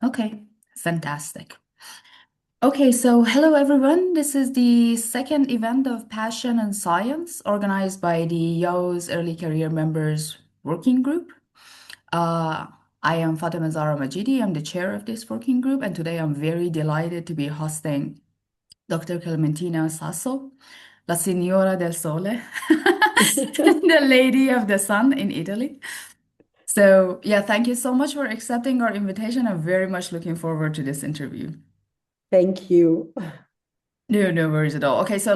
Okay, fantastic. Okay, so hello everyone. This is the second event of Passion and Science organized by the IAU's Early Career Members Working Group. Uh, I am Fatemeh Zahra Majidi. I'm the chair of this working group, and today I'm very delighted to be hosting Dr. Clementina Sasso, La Signora del Sole, the Lady of the Sun in Italy. So, yeah, thank you so much for accepting our invitation. I'm very much looking forward to this interview. Thank you. No, no worries at all. Okay, so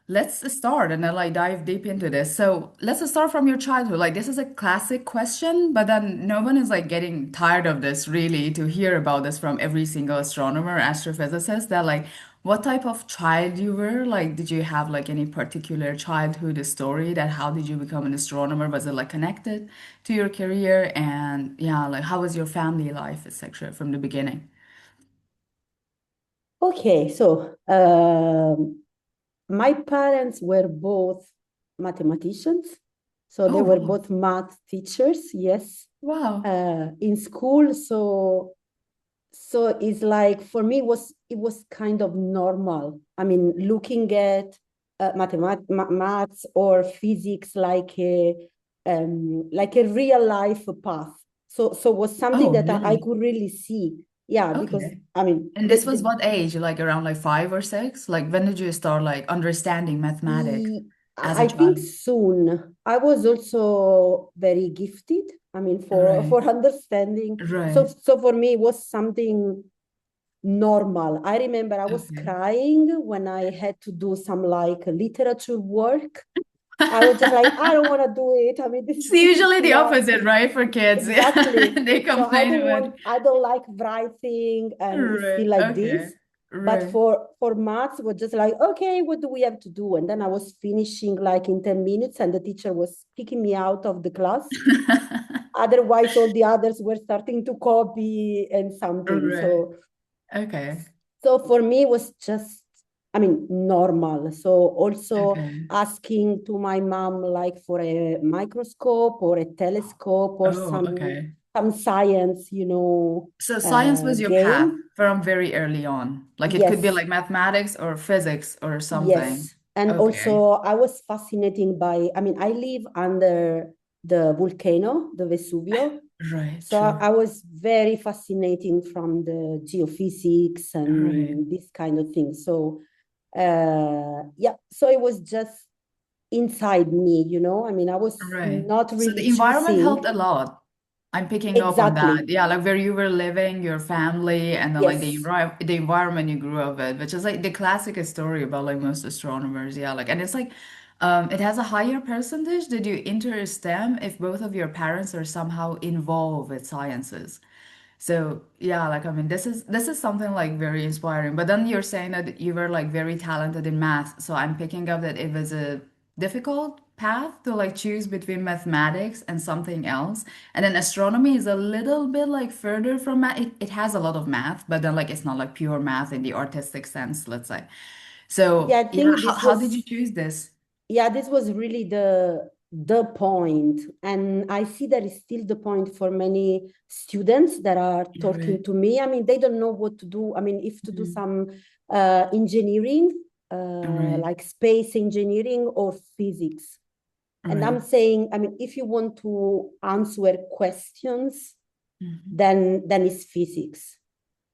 let's start and then dive deep into this. So let's start from your childhood. Like this is a classic question, but then no one is like getting tired of this really to hear about this from every single astronomer, astrophysicist that like what type of child you were? Like did you have like any particular childhood story that how did you become an astronomer? Was it like connected to your career? And yeah, like how was your family life, etc. from the beginning? Okay, so my parents were both mathematicians, so they Oh, were wow. both math teachers, yes, Wow. in school. So it's like for me it was kind of normal. I mean, looking at maths or physics like a real life path. So was something Oh, that I really? could really see. Yeah, because Okay. I mean And this was what age? Like around like 5 or 6? Like when did you start like understanding mathematics the as a I think child? soon. I was also very gifted. I mean, for Right. for understanding. So Right. so for me, it was something normal. I remember I was Okay. crying when I had to do some like literature work. I was just like, I don't want to do it. I mean, this It's this is usually the not opposite, right? For kids. Yeah. exactly. They So I complain don't about want, I don't like writing and it's right. still like Okay. this. But Right. for maths, we're just like, okay, what do we have to do? And then I was finishing like in 10 minutes and the teacher was kicking me out of the class. Otherwise, all the others were starting to copy and something. Right. So Okay. so for me, it was just, I mean, normal. So also Okay. asking to my mom like for a microscope or a telescope or Oh, some okay. some science, So science was your path game. from very early on. Like it could be Yes, like mathematics or physics or something. yes. And Okay. also I was fascinating by, I mean, I live under the volcano, the Vesuvio. Right. So True. I was very fascinating from the geophysics Right. and this kind of thing. So yeah, so it was just inside me, I mean, I was Right. not So really the environment helped choosing. a lot. I'm picking up on that. Exactly. Yeah, like where you were living, your family, and then like Yes. the environment you grew up with, which is like the classic story about like most astronomers. Yeah, like and it's like it has a higher percentage that you enter STEM if both of your parents are somehow involved with sciences. So yeah, like I mean, this is something like very inspiring. But then you're saying that you were like very talented in math. So I'm picking up that it was a difficult path to like choose between mathematics and something else. And then astronomy is a little bit like further from math. It has a lot of math, but then like it's not like pure math in the artistic sense, let's say. Yeah, So I yeah, think how did you choose this? this was really the point. And I see that is still the point for many students that are talking Right. to me. I mean, they don't know what to do. I mean, if to do Mhm. some engineering, Right. like space engineering or physics. And Right. I'm saying, I mean, if you want to answer questions, Mhm. then it's physics.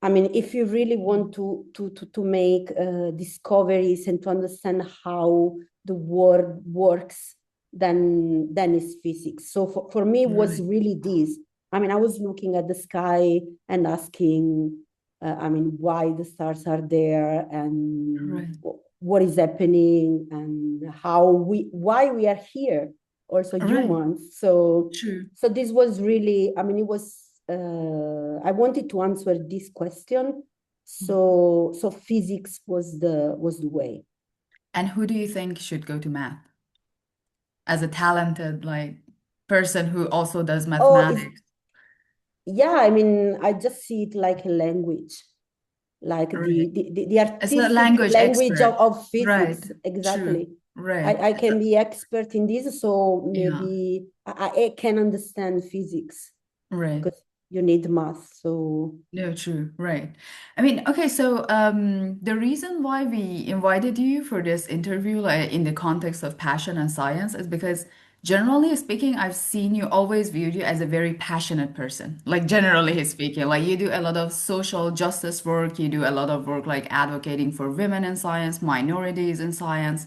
I mean, if you really want to make discoveries and to understand how the world works, then it's physics. So for me, it was Right. really this. I mean, I was looking at the sky and asking, I mean, why the stars are there and Right. what is happening and why we are here, also Right. humans. So True. so this was really, I mean, it was, I wanted to answer this question. So physics was the way. And who do you think should go to math as a talented like person who also does Oh, it's, mathematics? yeah, I mean, I just see it like a language, like Right. the As a artistic language language expert. of Right. physics. True. Exactly. Right. I can be expert in this, so Yeah. maybe I can understand physics. Right. Because you need math. So No, true. Right. I mean, okay, so the reason why we invited you for this interview, like in the context of passion and science, is because generally speaking, I've seen you always viewed you as a very passionate person. Like generally speaking, like you do a lot of social justice work, you do a lot of work like advocating for women in science, minorities in science.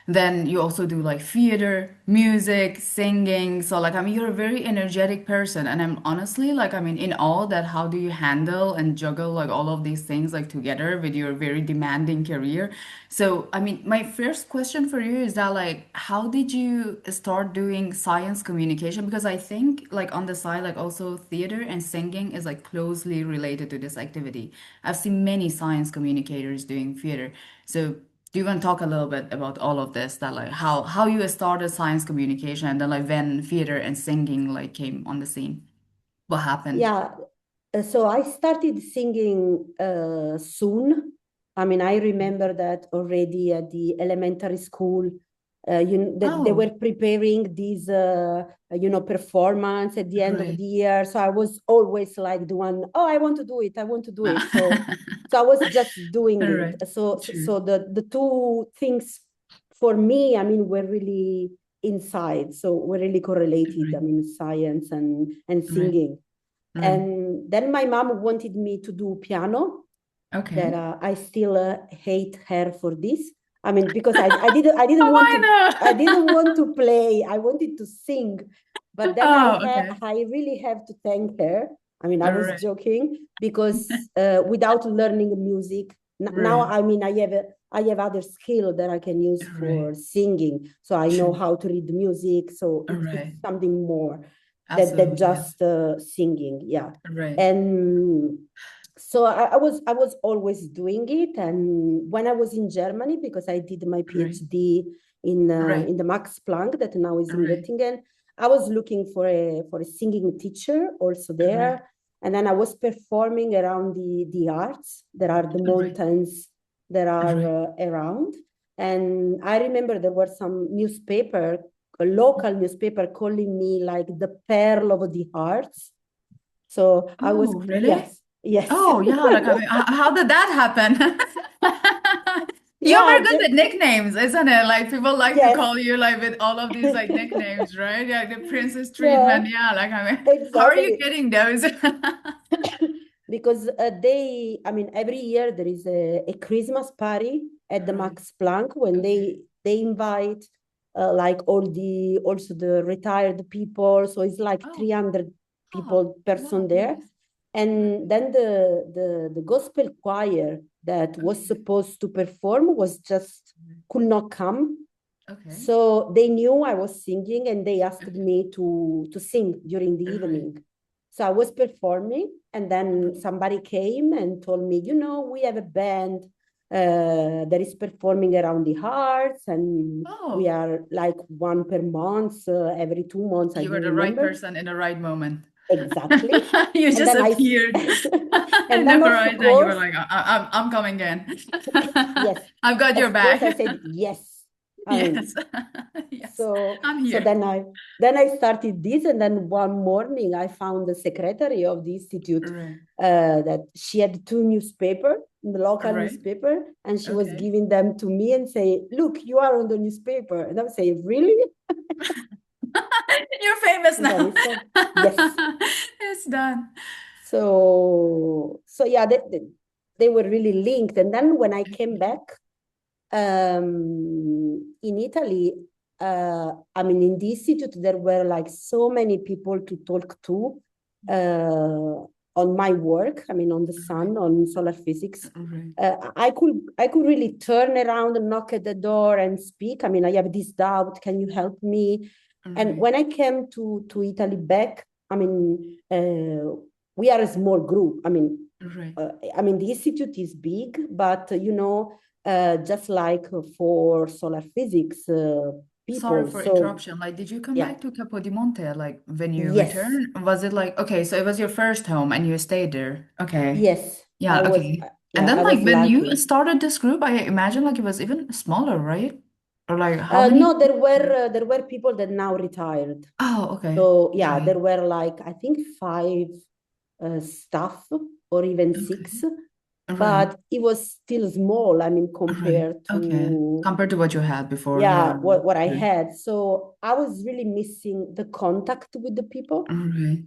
Then you also do like theater, music, singing. So like I mean you're a very energetic person and I'm honestly like I mean in all that how do you handle and juggle like all of these things like together with your very demanding career? So I mean my first question for you is that like how did you start doing science communication? Because I think like on the side like also theater and singing is like closely related to this activity. I've seen many science communicators doing theater. So do you want to talk a little bit about all of this, that like how you started science communication and then like when theater and singing like came on the scene? What happened? yeah, so I started singing soon. I mean, I remember that already at the elementary school. They Oh, were preparing this, performance at the end of right. the year. So I was always like the one, oh, I want to do it. I want to do it. So I was just doing All it. right. So True. the two things for me, I mean, were really inside. So we're really correlated. I Right. mean, science and Right. singing. Right. And then my mom wanted me to do piano. That Okay. I still hate her for this. I mean, because I didn't want Why to I not? didn't want to play. I wanted to sing, but then Oh, okay. I really have to thank her. I mean, I All was right. joking because without learning music, now Right. I mean I have other skill that I can use Right. for singing. So I know True. how to read music. So All it's right. something more that Absolutely. just singing. Yeah, Right. and so I was always doing it. And when I was in Germany, because I did my Right. PhD Right. in the Max Planck that now is in Right. Göttingen, I was looking for a singing teacher also Right. there. And then I was performing around the arts. There are the Right. mountains that are Right. around. And I remember there were some newspaper, a local newspaper, calling me like the pearl of the arts. So I was, Oh, really? yes, yes. Oh, yeah. Like, I mean, how did that happen? You're Yeah, very good with nicknames, isn't it? Like, people like to yes. call you like with all of these like nicknames, right? Yeah, the princess Yeah, treatment. Yeah. Like, I mean, how are you exactly. getting those? Because I mean, every year there is a Christmas party at the Right. Max Planck when Okay. they invite like also the retired people. So it's like Oh, 300 oh, people person wow, there. nice. Right. And then the gospel choir that was Okay. supposed to perform was just could not come. Okay. So they knew I was singing and they asked me to sing during the Right. evening. So I was performing, and then Right. somebody came and told me, we have a band that is performing around the hearts, and we Oh, are like one per month, every 2 months, I you were don't the right remember person in the right moment. exactly. You And just then appeared and in the then of horizon. You were course, like, I'm coming in. yes, I've got your of course, I back. said yes. I mean, Yes. Yes. so I'm so here. then I started this, and then one morning I found the secretary of the institute Right. that she had two newspaper, the local Right. newspaper, and she was Okay. giving them to me and say, "Look, you are on the newspaper." And I would say, "Really?" You're famous And then now. it's done. Yes. It's done. So yeah, they were really linked. And then when I came back in Italy, I mean, in the institute, there were like so many people to talk to on my work. I mean, on the Right. sun, on solar physics. Right. I could really turn around and knock at the door and speak. I mean, I have this doubt. Can you help me? And Right. when I came to Italy back, I mean, we are a small group. Right. I mean, the institute is big, but just like for solar physics Sorry people. for So interruption. Like, did you come yeah, back to Capodimonte? Like, when you yes, returned, was it like, okay, so it was your first home and you stayed there. Okay. yes, Yeah, okay. And yeah, then I like was when you lucky. started this group, I imagine like it was even smaller, right? Or like how many? No, there were people that now retired. Oh, okay. So yeah, Okay. there were like I think five. staff or even Okay. six, Right. but it was still small. I mean, Right. compared Okay. to, Compared to what you had before, yeah. yeah, what I Right. had. So I was really missing the contact with the people. Right.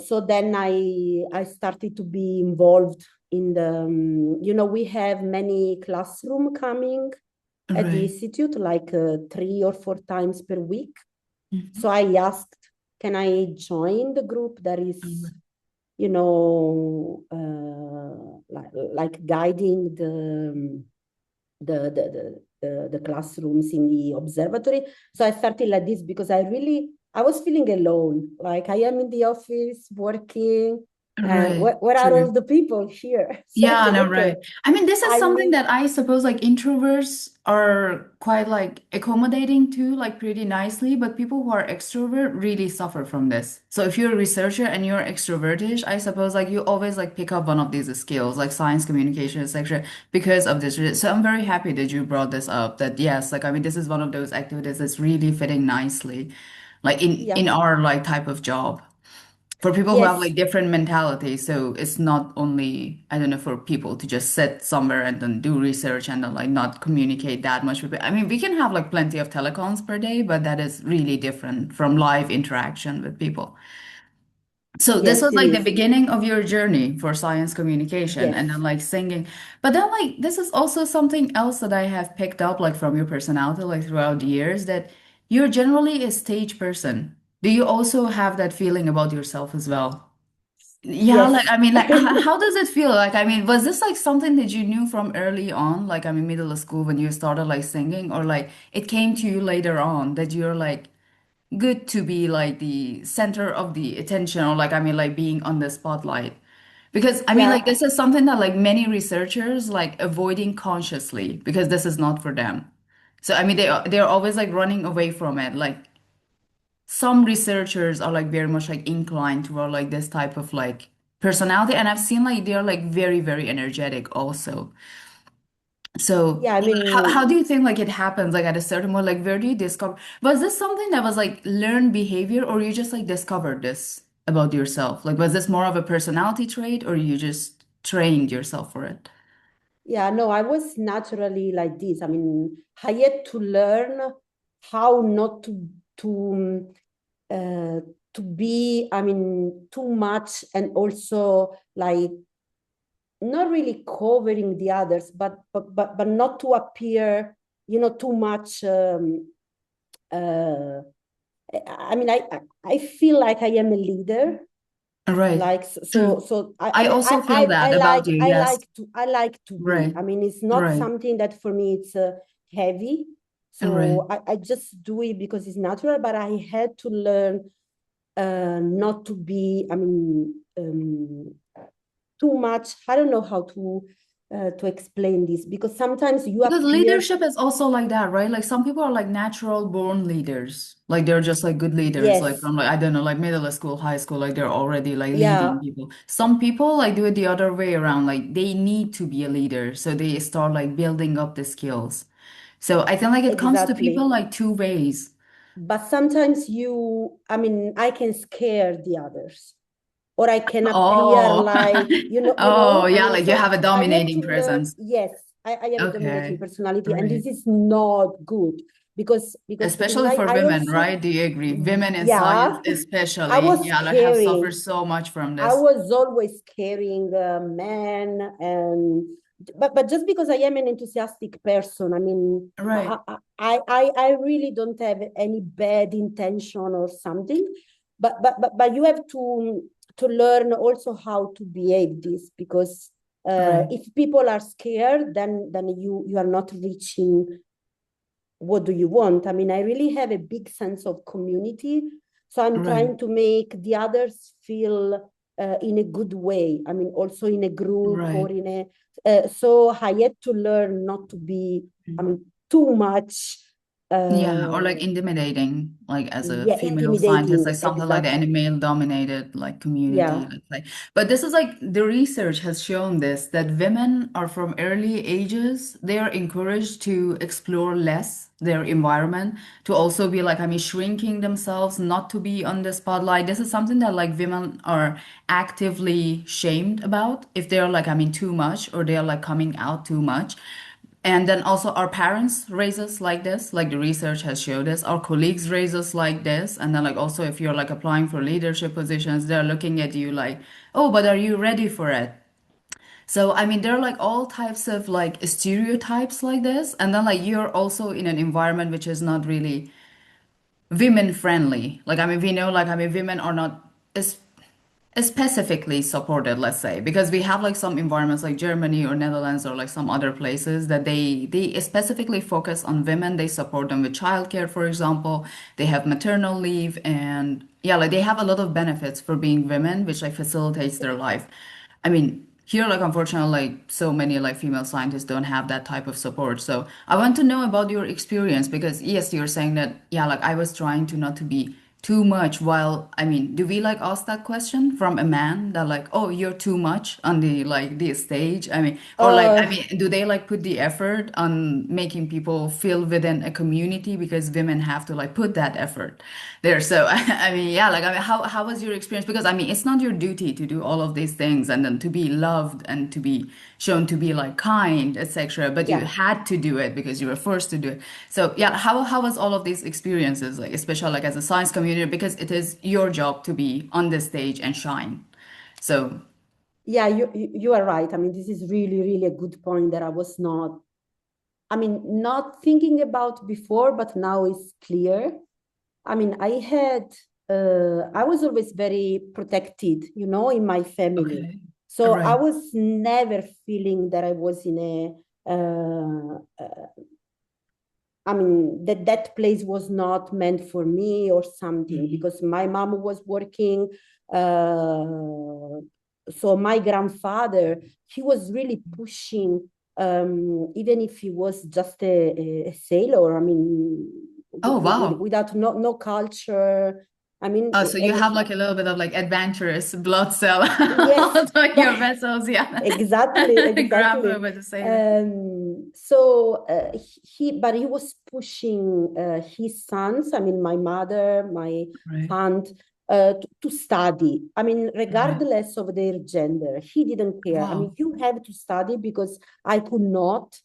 So then I started to be involved in the, we have many classroom coming at the Right. institute, like 3 or 4 times per week. Mhm. So I asked, can I join the group that is, Right. like guiding the classrooms in the observatory. So I started like this because I was feeling alone. Like I am in the office working, and Right. where are all True. the people here? So I Yeah, said, no, okay, right. I mean, this is I something need, that I suppose like introverts are quite like accommodating to, like pretty nicely, but people who are extrovert really suffer from this. So if you're a researcher and you're extrovertish, I suppose like you always like pick up one of these skills, like science communication, etc., because of this. So I'm very happy that you brought this up. That yes, like I mean, this is one of those activities that's really fitting nicely, like in yeah, our like type of job for people who have yes, like different mentalities. So it's not only, I don't know, for people to just sit somewhere and then do research and then like not communicate that much with it. I mean, we can have like plenty of telecons per day, but that is really different from live interaction with people. So this yes, was it like the is. beginning of your journey for science communication and then Yes. like singing. But then like this is also something else that I have picked up like from your personality like throughout the years that you're generally a stage person. Do you also have that feeling about yourself as well? Yeah, like Yes. I mean, like how does it feel? Like I mean, was this like something that you knew from early on, like I mean, middle of school when you started like singing, or like it came to you later on that you're like good to be like the center of the attention, or like I mean, like being on the spotlight? Because I mean, like Yeah. this is something that like many researchers like avoiding consciously because this is not for them. So I mean, they're always like running away from it, like some researchers are like very much like inclined toward like this type of like personality, and I've seen like they're like very very energetic also. So Yeah. I how do mean, you think like it happens like at a certain point, like where do you discover, was this something that was like learned behavior or you just like discovered this about yourself, like was this more of a personality trait or you just trained yourself for it? yeah, no, I was naturally like this. I mean, I had to learn how not uh, to be, I mean, too much, and also like not really covering the others, but not to appear, too much. Uh, I mean, I feel like I am a leader. Right. Like True. so I I mean also feel that about you. Yes. I like to be. Right. I mean, it's not Right. something that for me it's heavy. Right. So I just do it because it's natural, but I had to learn not to be, I mean, too much. I don't know how to explain this, because sometimes you Because appear, leadership is also like that, right? Like some people are like natural born leaders. Like they're just like good leaders, like yes, from like I don't know, like middle school, high school, like they're already like leading yeah, people. Some people like do it the other way around, like they need to be a leader. So they start like building up the skills. So I think like it comes to people exactly. like two ways. But sometimes I mean, I can scare the others, or I can appear Oh, like, oh I yeah, mean, like you so have a I had dominating to learn, presence. yes, I have a dominating Okay. personality, and Right. this is not good, because Especially for I women, also, right? Do you agree? Women in science, yeah, I especially, was yeah, like have suffered carrying, so much from I this. was always carrying men, and but just because I am an enthusiastic person, I mean, Right, I really don't have any bad intention or something, but you have to learn also how to behave this, because right, if people are scared, then you are not reaching what do you want. I mean, I really have a big sense of community, so I'm right, trying to make the others feel in a good way. I mean, also in a group right. or in so I had to learn not to be, I mean, too much Yeah, or like Uh, intimidating, like as a yeah, female scientist, like intimidating, something like that in a exactly. male-dominated like community, Yeah. let's say. But this is like the research has shown this that women are from early ages, they are encouraged to explore less their environment, to also be like, I mean, shrinking themselves, not to be on the spotlight. This is something that like women are actively shamed about if they're like, I mean, too much or they're like coming out too much. And then also our parents raise us like this, like the research has showed us. Our colleagues raise us like this. And then like also if you're like applying for leadership positions, they're looking at you like, oh, but are you ready for it? So I mean there are like all types of like stereotypes like this. And then like you're also in an environment which is not really women friendly. Like I mean we know like I mean women are not as specifically supported, let's say, because we have like some environments like Germany or Netherlands or like some other places that they specifically focus on women. They support them with childcare, for example. They have maternal leave and yeah, like they have a lot of benefits for being women, which like facilitates their life. I mean, here, like, unfortunately, like, so many, like, female scientists don't have that type of support. So I want to know about your experience because, yes, you're saying that, yeah, like, I was trying to not to be too much while, I mean, do we, like, ask that question from a man that, like, oh, you're too much on the, like, the stage? I mean, or, like, I Uh, mean, do they, like, put the effort on making people feel within a community because women have to, like, put that effort there? So, I mean, yeah, like, I mean, how was your experience? Because, I mean, it's not your duty to do all of these things and then to be loved and to be shown to be like kind, etc. But you yeah. had to do it because you were forced to do it. So yeah, how was all of these experiences, like especially like as a science community, because it is your job to be on the stage and shine. So Yeah, you are right. I mean, this is really, really a good point that I was not, I mean, not thinking about before, but now it's clear. I mean, I was always very protected, you know, in my family. okay, So I right. was never feeling that I was in I mean, that place was not meant for me or something Mhm. because my mom was working. Uh, so my grandfather, he was really pushing, even if he was just a sailor. I mean, Oh wow. without no culture. I mean, Oh, so you and have like a little bit of like adventurous blood cell yes, on your that vessels, yeah. exactly, Grab exactly. over to say that. But he was pushing his sons, I mean, my mother, my Right, aunt, to study. I mean, right. regardless of their gender, he didn't care. I mean, Wow. you have to study because I could not,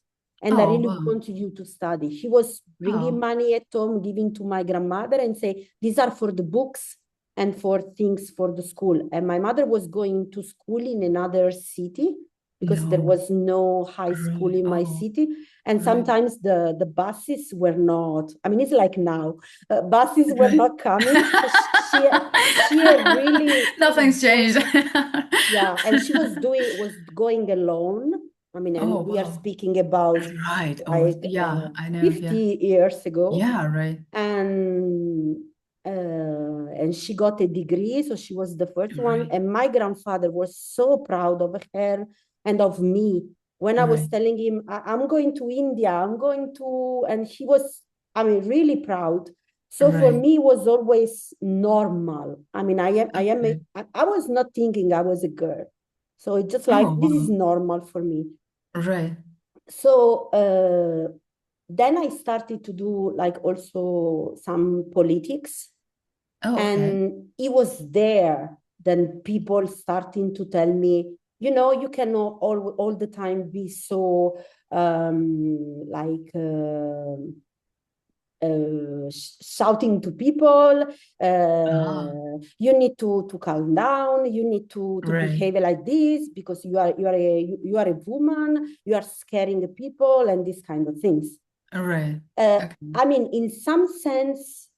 and I Oh really wow. want you to study. He was bringing Oh, money at home, giving to my grandmother, and say, "These are for the books." And for things for the school. And my mother was going to school in another city because there no. was no high school Right. in my Oh, city. And right. sometimes the buses were not, I mean, it's like now, buses were Right. not coming. So she really was Nothing's going, changed. yeah, and she was going alone. I mean, Oh, and we are wow. speaking about Right. Over. like Yeah, I know. Yeah. 50 years ago, Yeah, right. and and she got a degree, so she was the first one. Right. And my grandfather was so proud of her and of me when I was Right. telling him, I'm going to India, I'm going to, and he was, I mean, really proud. So for Right. me, it was always normal. I mean, Okay. I was not thinking I was a girl. So it's just like, Oh, this is wow. normal for me. Right. So then I started to do like also some politics, Oh, okay. and it was there. Then people starting to tell me, you know, you cannot all the time be so like shouting to people. Ah, You need to calm down. You need to right. behave like this because you are a woman. You are scaring the people and these kind of things. Right. Uh, Okay. I mean, in some sense,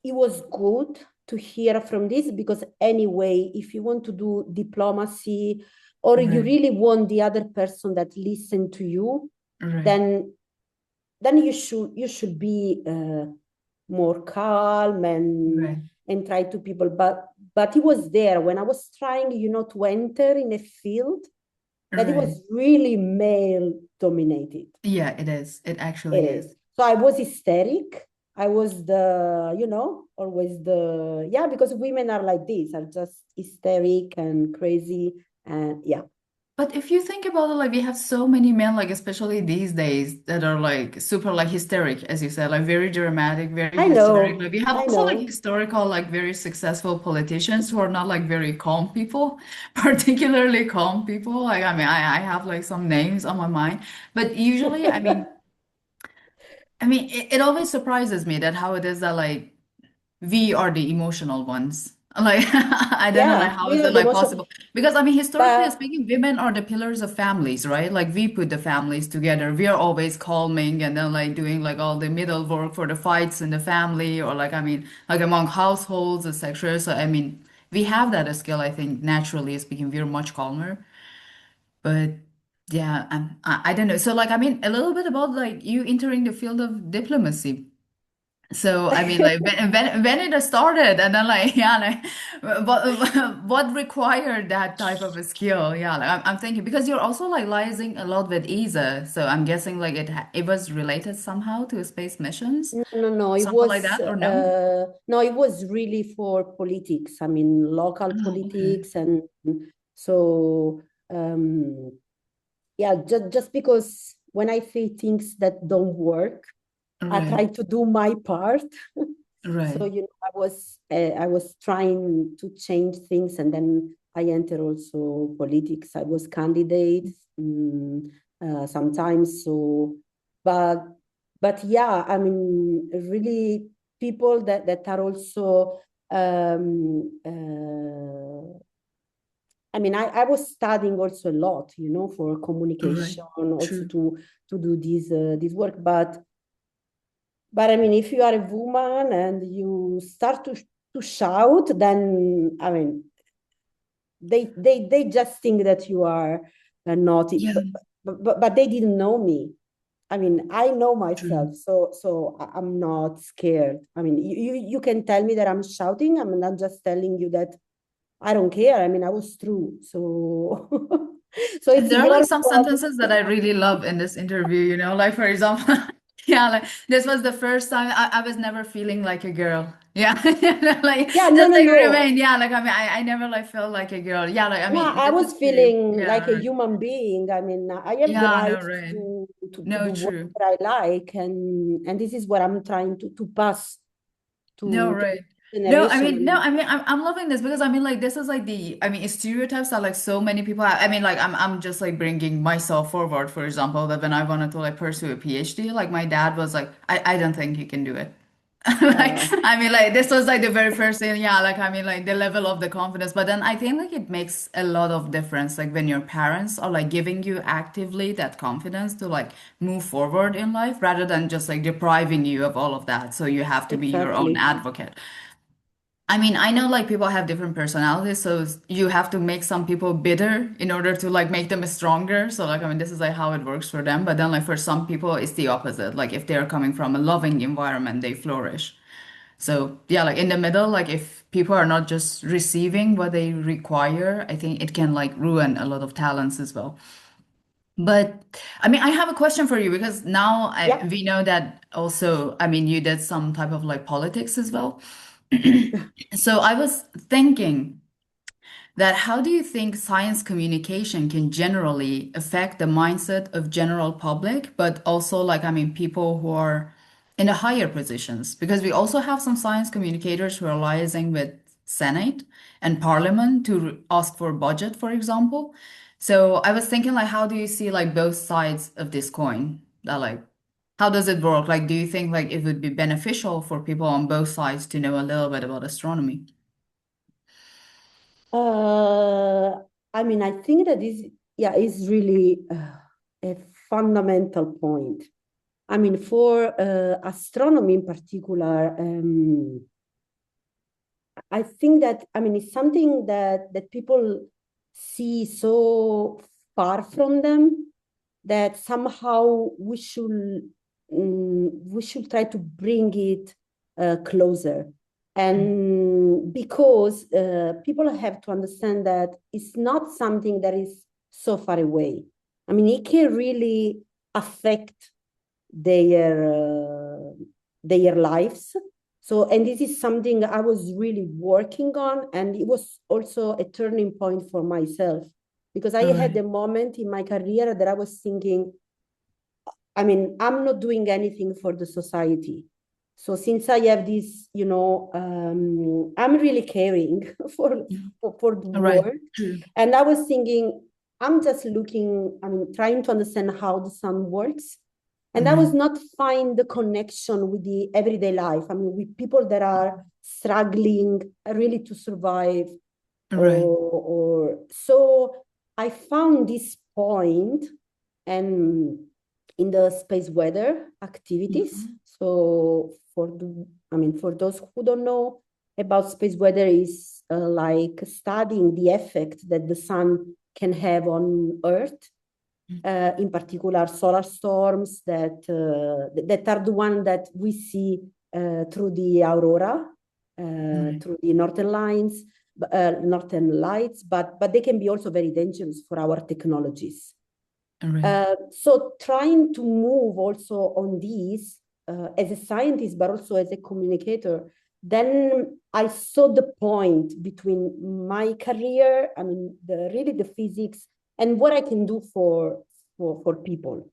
it was good to hear from this because anyway, if you want to do diplomacy or you Right. really want the other person that listen to you, Right. then you should be more calm Right. and try to people. But it was there when I was trying, you know, to enter in a field that it Right. was really male dominated. Yeah, it is. It It actually is. is. So I was hysteric. I was always yeah, because women are like this, are just hysteric and crazy. And yeah, But if you think about it, like we have so many men, like especially these days, that are like super like hysteric, as you said, like very dramatic, very hysteric. Like we have I also like know. historical, like very successful politicians who are not like very calm people, particularly calm people. Like I mean, I have like some names on my mind, but usually, it always surprises me that how it is that like we are the emotional ones. Like, I don't know, like, Yeah, how we is are it the like emotion, possible? Because, I mean, historically but speaking, women are the pillars of families, right? Like, we put the families together. We are always calming and then, like, doing, like, all the middle work for the fights in the family or, like, I mean, like, among households, etc. So, I mean, we have that skill, I think, naturally speaking, we're much calmer. But, yeah, I don't know. So, like, I mean, a little bit about, like, you entering the field of diplomacy. So I mean, like when it started, and then like yeah, like what required that type of a skill? Yeah, like I'm thinking because you're also like liaising a lot with ESA, so I'm guessing like it was related somehow to space missions, no, something like that, or no? no, it was really for politics. I mean, local Oh, okay, politics, and so yeah, just because when I say things that don't work, I right, try to do my part. So right, I was trying to change things, and then I enter also politics. I was candidate sometimes. So, but yeah, I mean, really people that are also. I mean, I was studying also a lot, for right, communication, also true. to do this work, but I mean, if you are a woman and you start to shout, then I mean, they just think that you are not it, Yeah, but they didn't know me. I mean, I know true. myself, so I'm not scared. I mean, you can tell me that I'm shouting. I'm not just telling you that I don't care. I mean, I was true. So so And it's there are your like some problem. sentences that I really love in this interview, like for example, yeah, like this was the first time I was never feeling like a girl. Yeah. Like Yeah, no, just no, like no. remain. Yeah, like I mean I never like felt like a girl. Yeah, like I No, mean I this was is true. feeling Yeah, like a right. human being. I mean, I have the Yeah, right no, right. to No, do what true. I like, and this is what I'm trying to pass No, to right. No, generation. I'm loving this because I mean, like, this is like stereotypes that like so many people have. I mean, like, I'm just like bringing myself forward, for example, that when I wanted to like pursue a PhD, like, my dad was like, I don't think you can do it. Like, Uh, I mean, like, this was like the very first thing, yeah, like, I mean, like, the level of the confidence. But then I think like it makes a lot of difference, like, when your parents are like giving you actively that confidence to like move forward in life rather than just like depriving you of all of that. So you have to be your own exactly, advocate. I mean, I know like people have different personalities, so you have to make some people bitter in order to like make them stronger. So like, I mean, this is like how it works for them. But then like for some people, it's the opposite. Like if they're coming from a loving environment, they flourish. So yeah, like in the middle, like if people are not just receiving what they require, I think it can like ruin a lot of talents as well. But I mean, I have a question for you because now yeah. we know that also, I mean, you did some type of like politics as well. So I was thinking that how do you think science communication can generally affect the mindset of general public, but also like, I mean, people who are in the higher positions? Because we also have some science communicators who are liaising with Senate and Parliament to ask for budget, for example. So I was thinking like, how do you see like both sides of this coin? That like, how does it work? Like, do you think like it would be beneficial for people on both sides to know a little bit about astronomy? Uh, I mean, I think that yeah, is really a fundamental point. I mean, for astronomy in particular, I think that I mean it's something that people see so far from them that somehow we should try to bring it closer. And because people have to understand that it's not something that is so far away. I mean, it can really affect their lives. So, and this is something I was really working on, and it was also a turning point for myself, because I had Right. a moment in my career that I was thinking, I mean, I'm not doing anything for the society. So since I have this, I'm really caring for the Right. world. True. And I was thinking, I'm just trying to understand how the sun works. And I was Right. not find the connection with the everyday life. I mean, with people that are struggling really to survive, Right. or so I found this point, and in the space weather activities. Mhm. So for those who don't know about space weather, is like studying the effect that the sun can have on Earth, in particular solar storms that are the one that we see through the aurora, Right. through the northern lights, but they can be also very dangerous for our technologies. Right. So trying to move also on these, as a scientist, but also as a communicator, then I saw the point between my career, I mean, really the physics, and what I can do for people.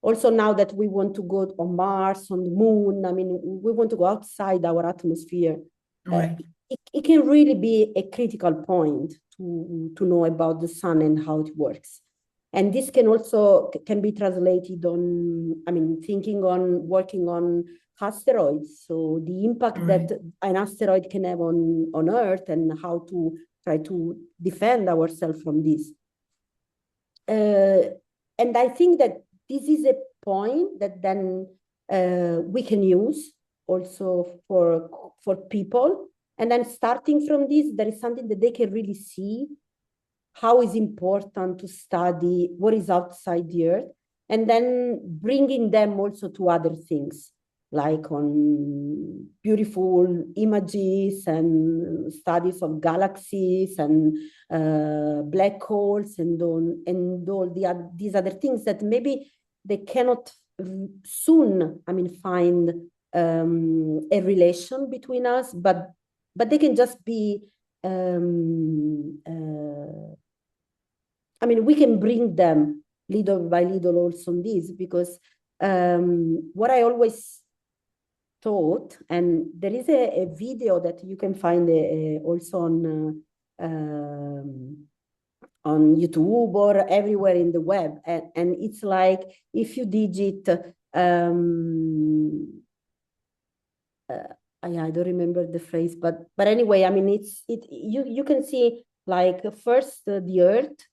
Also, now that we want to go on Mars, on the moon, I mean, we want to go outside our atmosphere. Uh, Right. it can really be a critical point to know about the sun and how it works. And this can also can be translated on, I mean, thinking on working on asteroids. So the impact Right. that an asteroid can have on Earth, and how to try to defend ourselves from this. Uh, and I think that this is a point that then we can use also for people. And then starting from this, there is something that they can really see how is important to study what is outside the earth, and then bringing them also to other things, like on beautiful images and studies of galaxies and black holes and all these other things that maybe they cannot soon, I mean, find a relation between us, but they can just be I mean, we can bring them little by little also on this, because what I always thought, and there is a video that you can find also on YouTube or everywhere in the web, and it's like if you digit I don't remember the phrase, but anyway, I mean, you can see like first the earth,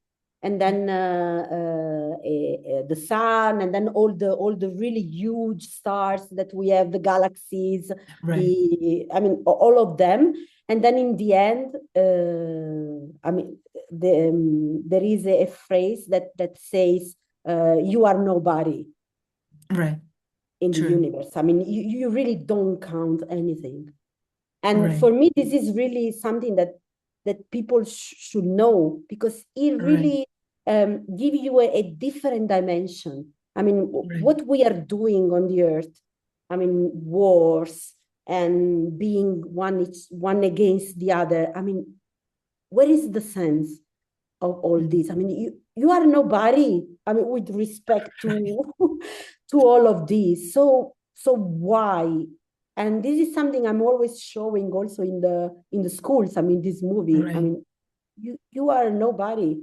and then the sun, and then all the really huge stars that we have, the galaxies, Right. I mean, all of them, and then in the end, I mean, there is a phrase that says, "You are nobody Right. in the True. universe." I mean, you really don't count anything. And Right. for me, this is really something that people should know, because it Right. really give you a different dimension. I mean, Right. what we are doing on the earth, I mean, wars and being one against the other. I mean, where is the sense of all Mm. this? I mean, you are nobody. I mean, with respect Right. to to all of this. So why? And this is something I'm always showing also in the schools. I mean, this movie. I Right. mean, you are nobody.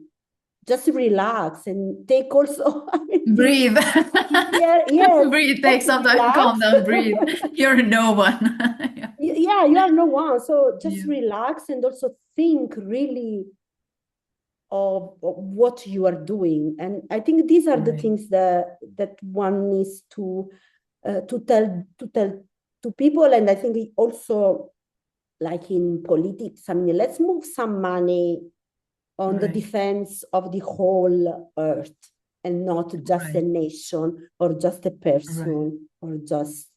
Just relax and take also. I mean, this. Breathe. Yeah, yes. Breathe. Take Just some time. Calm relax. down. Breathe. You're no one. Yeah. Yeah, you are no one. So just Yeah. relax and also think really of what you are doing. And I think these are the Right. things that one needs to tell to people. And I think it also, like in politics, I mean, let's move some money on the Right. defense of the whole earth, and not just a Right. nation or just a Right. person, or just,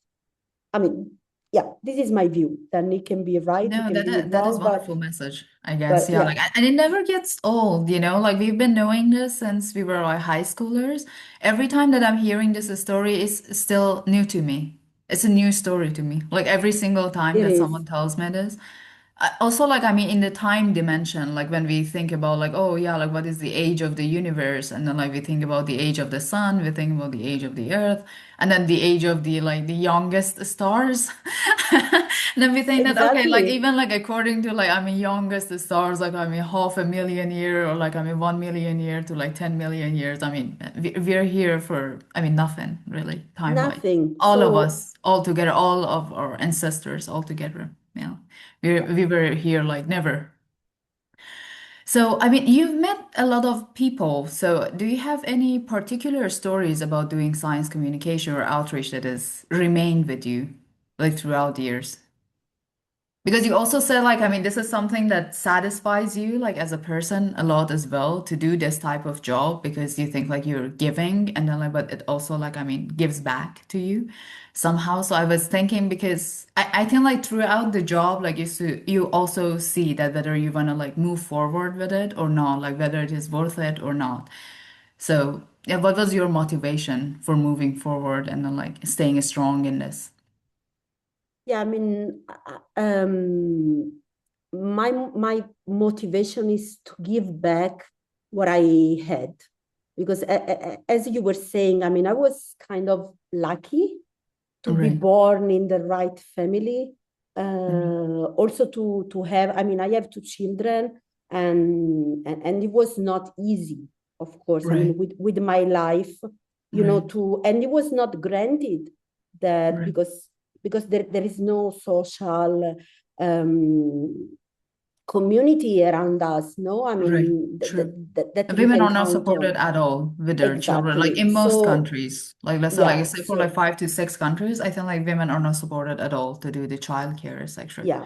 I mean, yeah, this is my view. Then it can be right, it No, can be that is wrong, wonderful message, I guess. but Yeah, yeah, like and it never gets old, you know? Like we've been knowing this since we were like high schoolers. Every time that I'm hearing this story is still new to me. It's a new story to me. Like every single time it that is. someone tells me this. Also, like, I mean, in the time dimension, like when we think about, like, oh, yeah, like, what is the age of the universe? And then, like, we think about the age of the sun, we think about the age of the earth, and then the age of the, like, the youngest stars. And then we think that, okay, like, Exactly. even, like, according to, like, I mean, youngest stars, like, I mean, 500,000 year, or, like, I mean, 1 million year to, like, 10 million years. I mean, we're here for, I mean, nothing, really, time-wise. Nothing. All of So us, all together, all of our ancestors, all together. Yeah. We were here like never. So, I mean, you've met a lot of people. So, do you have any particular stories about doing science communication or outreach that has remained with you, like throughout the years? Because you also said, like, I mean, this is something that satisfies you, like, as a person a lot as well, to do this type of job because you think like you're giving and then, like, but it also, like, I mean, gives back to you somehow. So I was thinking because I think, like, throughout the job, like, you also see that whether you want to, like, move forward with it or not, like, whether it is worth it or not. So, yeah, what was your motivation for moving forward and then, like, staying strong in this? yeah, I mean, my motivation is to give back what I had, because as you were saying, I mean, I was kind of lucky to be Right. born in the right family. Right. Also to have, I mean, I have two children, and it was not easy, of course. I Right. mean, with my life, Right. and it was not granted that, Right. because there is no social community around us. No, I Right, mean true. that And we women can are not count supported on. at all with their children. Like Exactly. in most So countries, like let's say, like yeah, except for like so 5 to 6 countries, I think like women are not supported at all to do the childcare, etc. yeah.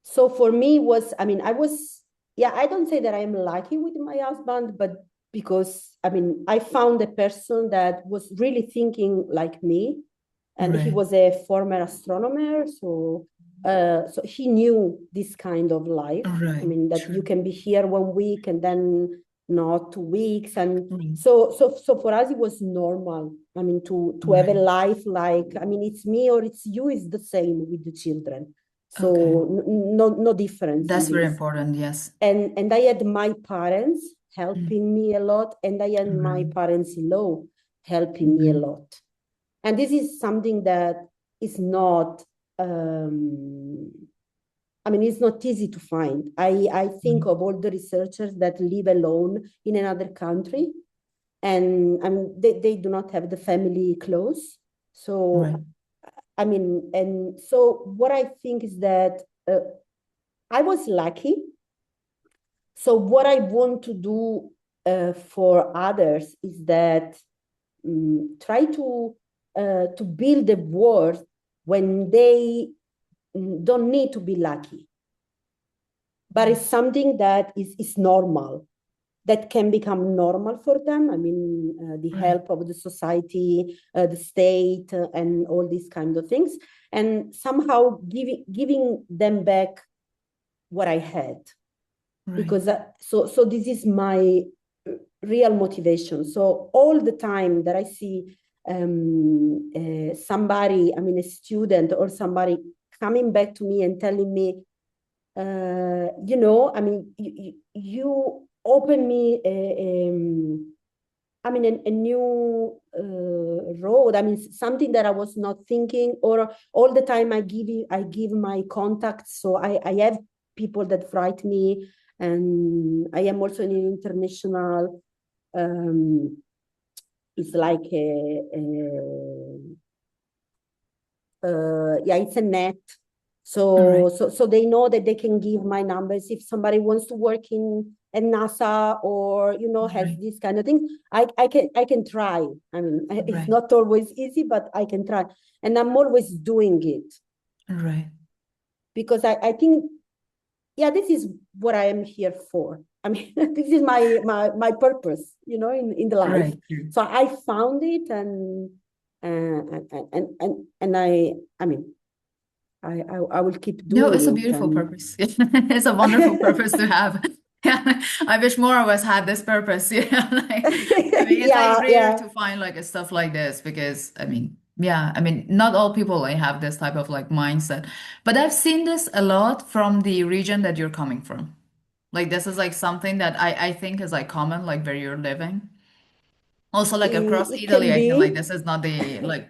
So for me was, I mean, I was, yeah, I don't say that I'm lucky with my husband, but because, I mean, I found a person that was really thinking like me, and he Right, was a former astronomer. So he knew this kind of life. I right, mean, that you true. can be here 1 week and then not 2 weeks. And Right, so for us, it was normal. I mean, to have a right. life like, I mean, it's me or it's you is the same with the children. Okay. So no difference in That's very this. important, yes. And I had my parents Mm. helping me a lot, and I had my Right, parents-in-law helping me a right, lot. And this is something that is not, um, I mean, it's not easy to find. I think right, of all the researchers that live alone in another country, and they do not have the family close. right, So, I mean, and so what I think is that I was lucky. So what I want to do for others is that try to build a world when they don't need to be lucky, but right, it's something that is normal, that can become normal for them. I mean, the right, help of the society, the state, and all these kind of things, and somehow giving them back what I had. right, Because so this is my real motivation. So all the time that I see somebody, I mean, a student or somebody coming back to me and telling me, I mean, you open me I mean, a new road. I mean, something that I was not thinking, or all the time I give my contacts. So I have people that write me, and I am also in an international. Um, it's like yeah, it's a net. right, So they know that they can give my numbers if somebody wants to work in at NASA, or has right, this kind of thing. I can try. I mean, it's right, not always easy, but I can try, and I'm always doing it right, because I think, yeah, this is what I am here for. I mean, this is my purpose, in the life. right, true. So I found it, and I mean, I will keep No, doing it's a it. beautiful And purpose. It's a wonderful purpose to have. Yeah, I wish more of us had this purpose. Like, I mean, it's like yeah, rare yeah. to find like a stuff like this because I mean, yeah, I mean, not all people like have this type of like mindset. But I've seen this a lot from the region that you're coming from. Like this is like something that I think is like common, like where you're living. Also, like across It Italy, can I feel like be. this is not the like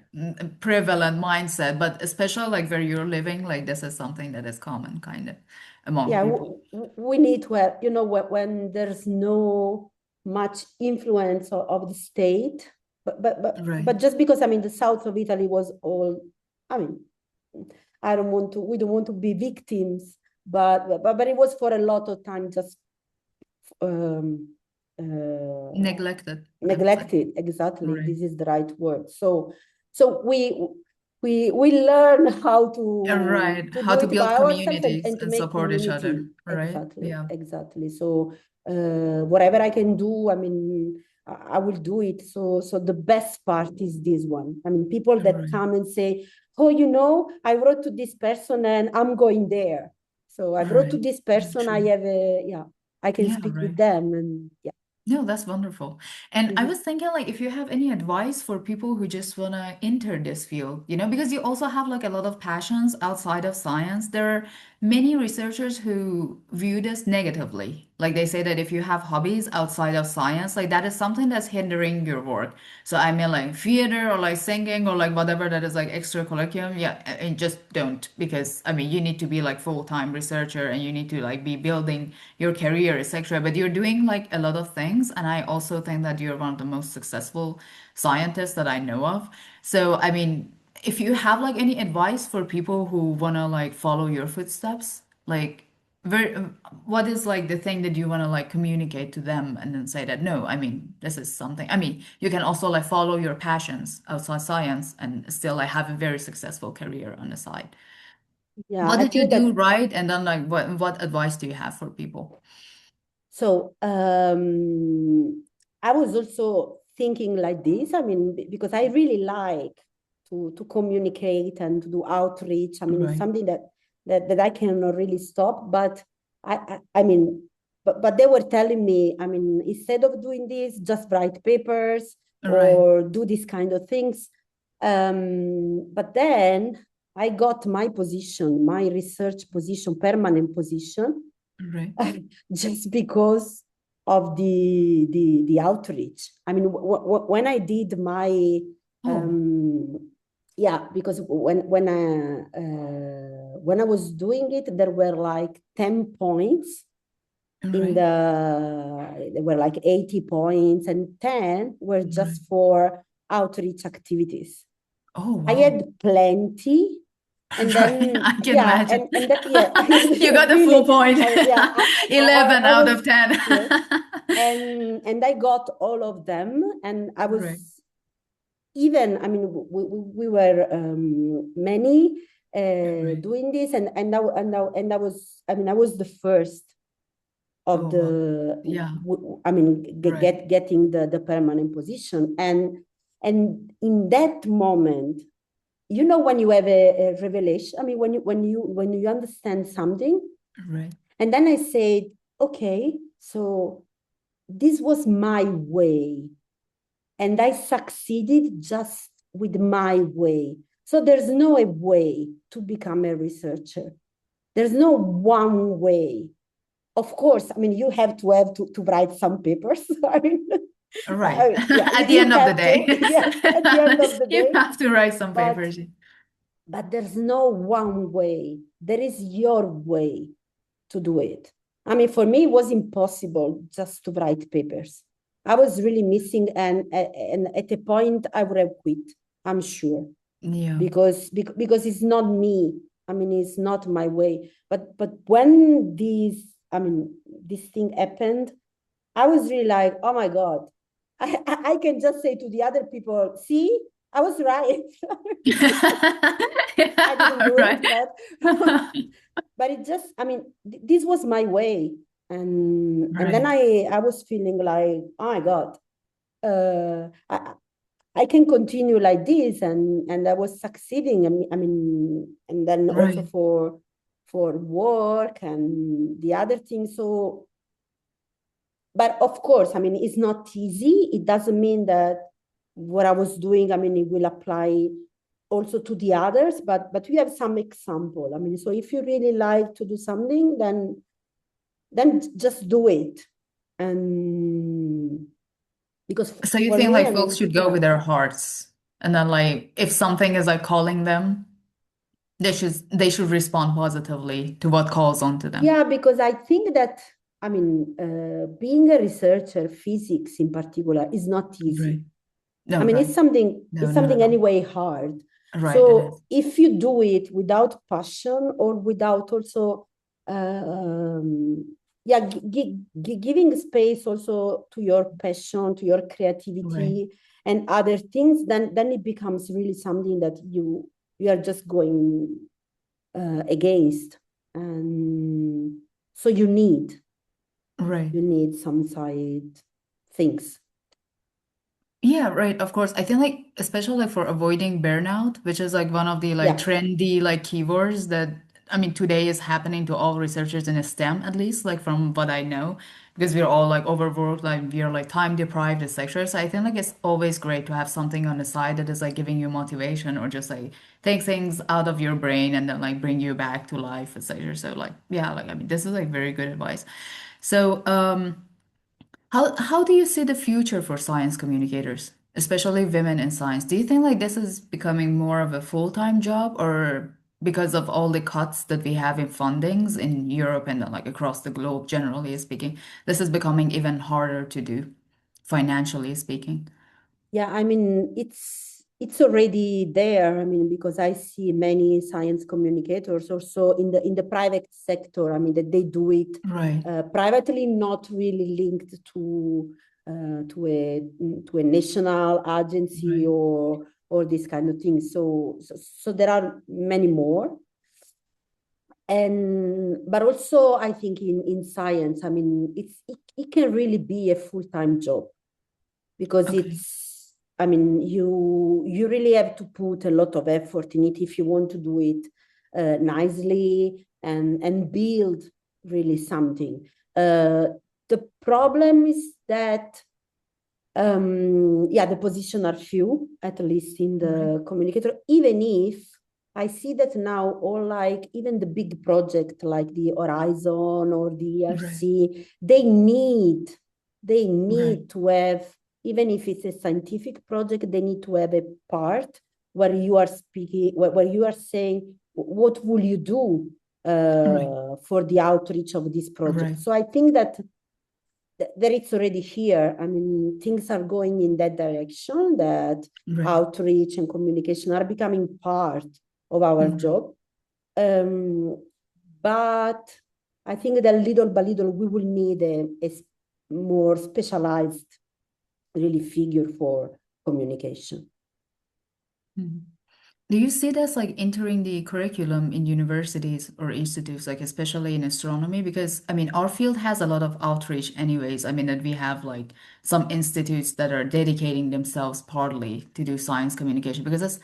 prevalent mindset, but especially like where you're living, like this is something that is common kind of among Yeah, people. we need to have, when there's no much influence of the state, Right. but just because, I mean, the south of Italy was all, I mean, we don't want to be victims, but it was for a lot of time just um, uh, Neglected, I would say. neglected. Exactly, Right. this is the right word. So we learn how Right. to How do to it by build ourselves, communities and to and make support each community. other. Right. Exactly, Yeah. exactly. So whatever I can do, I mean, I will do it. So the best part is this one. I mean, people that Right. come and say, oh, I wrote to this person and I'm going there. So I wrote to Right. this Yeah, person, I true. have I can Yeah, speak with right. them, and yeah. No, that's wonderful. And I Mhm. was thinking, like, if you have any advice for people who just want to enter this field, because you also have like a lot of passions outside of science. There are many researchers who view this negatively. Like, they say that if you have hobbies outside of science, like, that is something that's hindering your work. So, I mean, like, theater or like singing or like whatever that is like extracurriculum, yeah, and just don't. Because, I mean, you need to be like full-time researcher and you need to like be building your career, etc. But you're doing like a lot of things, and I also think that you're one of the most successful scientists that I know of. So, I mean, if you have like any advice for people who wanna like follow your footsteps, like very, what is like the thing that you wanna like communicate to them and then say that no, I mean, this is something. I mean, you can also like follow your passions outside science and still like have a very successful career on the side. Yeah, What I did you think do that. right? And then like what advice do you have for people? So I was also thinking like this. I mean, because I really like to communicate and to do outreach. I mean, it's Right. something that I cannot really stop. But I mean, but they were telling me, I mean, instead of doing this, just write papers Right, or do these kind of things. But then I got my position, my research position, permanent position, right. just because of the outreach. I mean, when I did my Oh, yeah, because when I was doing it, there were like 10 points in right, the there were like 80 points, and 10 were right. just for outreach activities. Oh, I wow. had plenty, and Right, then I can yeah, imagine. yeah, You got the full really, point. yeah, 11 I out was, of 10. yes, and I got all of them, and I Right, was even, I mean, we were many right. doing this, and I was, I mean, I was the first of Oh, wow. the, Yeah, I mean, right, getting the permanent position, and in that moment, when you have a revelation, I mean, when you understand something, right, and then I said, okay, so this was my way, and I succeeded just with my way. So there's no a way to become a researcher. There's no one way. Of course, I mean, you have to write some papers. I mean, right. yeah, At the you end of the have day, to, yes, at the end of the you day. have to write some But papers. there's no one way. There is your way to do it. I mean, for me, it was impossible just to write papers. I was really missing, and at a point, I would have quit. I'm sure, Yeah. because it's not me. I mean, it's not my way. But when this thing happened, I was really like, oh my god, I can just say to the other people, see, I was right. I didn't Yeah, do it, right. but it just, I mean, this was my way, and then Right. I was feeling like, oh my god, I can continue like this, and I was succeeding. And then also Right. for work and the other things. So, but of course, I mean, it's not easy. It doesn't mean that what I was doing, I mean, it will apply also to the others. But we have some example. I mean, so if you really like to do something, then just do it. And because So you for think me, like I folks mean, should go yeah. with their hearts, and then like if something is like calling them, they should respond positively to what calls onto them. Yeah, because I think that, I mean, being a researcher, physics in particular, is not easy. Right. No, I mean, right. No, it's not at something all. anyway hard. Right, it So is. if you do it without passion or without also, yeah, giving space also to your passion, to your Right. creativity and other things, then it becomes really something that you are just going against. And so Right. you need some side things. Yeah, right. Of course. I think like especially like for avoiding burnout, which is like one of the like Yeah, trendy like keywords that I mean today is happening to all researchers in STEM at least, like from what I know, because we're all like overworked, like we are like time deprived, etc. So I think like it's always great to have something on the side that is like giving you motivation or just like take things out of your brain and then like bring you back to life, etc. So like yeah, like I mean this is like very good advice. So how do you see the future for science communicators, especially women in science? Do you think like this is becoming more of a full-time job, or because of all the cuts that we have in fundings in Europe and like across the globe, generally speaking, this is becoming even harder to do, financially speaking? yeah, I mean, it's already there. I mean, because I see many science communicators also in the private sector. I mean, that they do it Right, privately, not really linked to a national agency right, or this kind of thing. So there are many more. And but also I think in science, I mean, it can really be a full-time job because okay, it's, I mean, you really have to put a lot of effort in it if you want to do it nicely and build really something. The problem is that yeah, the position are few, at least in right, the communicator, even if I see that now all, like even the big project like the Horizon or the right, ERC, they right, need to have, even if it's a scientific project, they need to have a part where you are speaking, where you are saying, what will you do right, for the outreach of this project? right, So I think that that it's already here. I mean, things are going in that direction, that right, outreach and communication are becoming part of our right. job. Um, but I think that little by little, we will need a more specialized, really, figure for communication. Mhm. Do you see this like entering the curriculum in universities or institutes, like especially in astronomy? Because I mean, our field has a lot of outreach anyways. I mean, that we have like some institutes that are dedicating themselves partly to do science communication because it's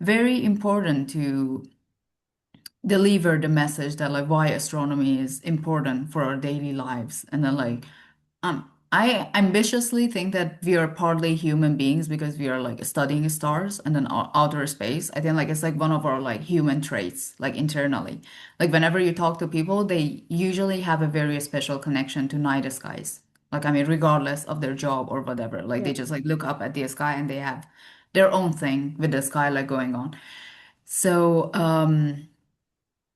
very important to deliver the message that like why astronomy is important for our daily lives. And then like I ambitiously think that we are partly human beings because we are like studying stars and then outer space. I think like it's like one of our like human traits, like internally. Like whenever you talk to people, they usually have a very special connection to night skies. Like I mean, regardless of their job or whatever, like they Yeah. just like look up at the sky and they have their own thing with the sky like going on. So,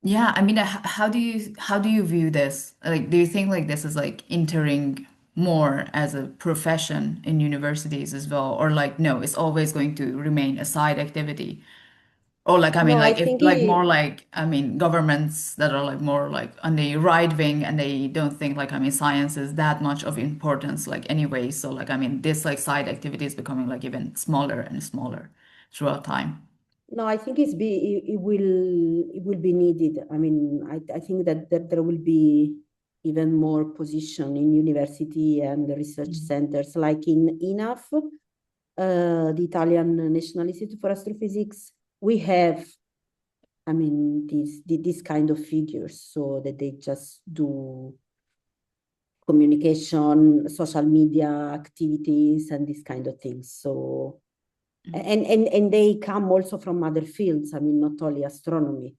yeah, I mean, how do you view this? Like, do you think like this is like entering more as a profession in universities as well, or like no, it's always going to remain a side activity? Or like I mean, No, I like if think like more like I mean governments that are like more like on the right wing and they don't think like I mean science is that much of importance like anyway. So like I mean this like side activity is becoming like even smaller and smaller throughout time. no, I think it will be needed. I mean, I think that there will be even more position in university and research Mm. centers like in enough. the Italian National Institute for Astrophysics, we have, I mean, these kind of figures, so that they just do communication, social media activities, and these kind of things. So, and they come also from other fields. I mean, not only astronomy.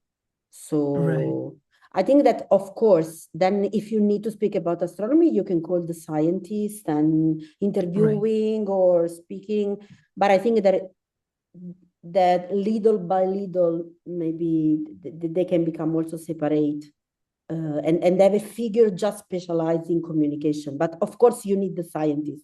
Right, So I think that, of course, then if you need to speak about astronomy, you can call the scientist and right. interviewing or speaking. But I think that little by little, maybe they can become also separate, and have a figure just specialized in communication. But of course, you need the scientist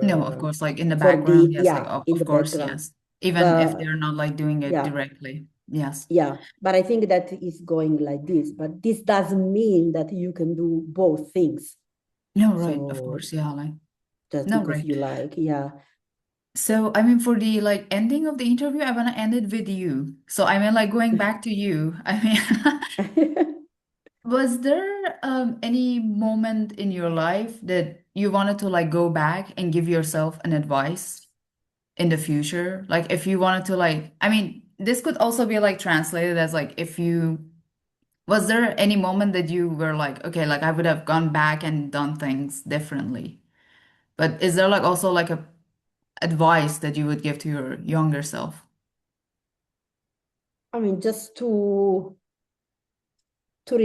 No, of for course, like in the for background, the, yes, like yeah, in of the course, background. yes. Even if But they're not like doing it yeah, directly. Yes. yeah. But I think that is going like this. But this doesn't mean that you can do both things. No, right, of So course, yeah, like just no, because right. you like, yeah. So I mean for the like ending of the interview, I wanna end it with you. So I mean like going back to you, I mean was there any moment in your life that you wanted to like go back and give yourself an advice in the future? Like if you wanted to like, I mean, this could also be like translated as like if you, was there any moment that you were like, okay, like I would have gone back and done things differently? But is there like also like a advice that you would give to your younger self? I mean, just to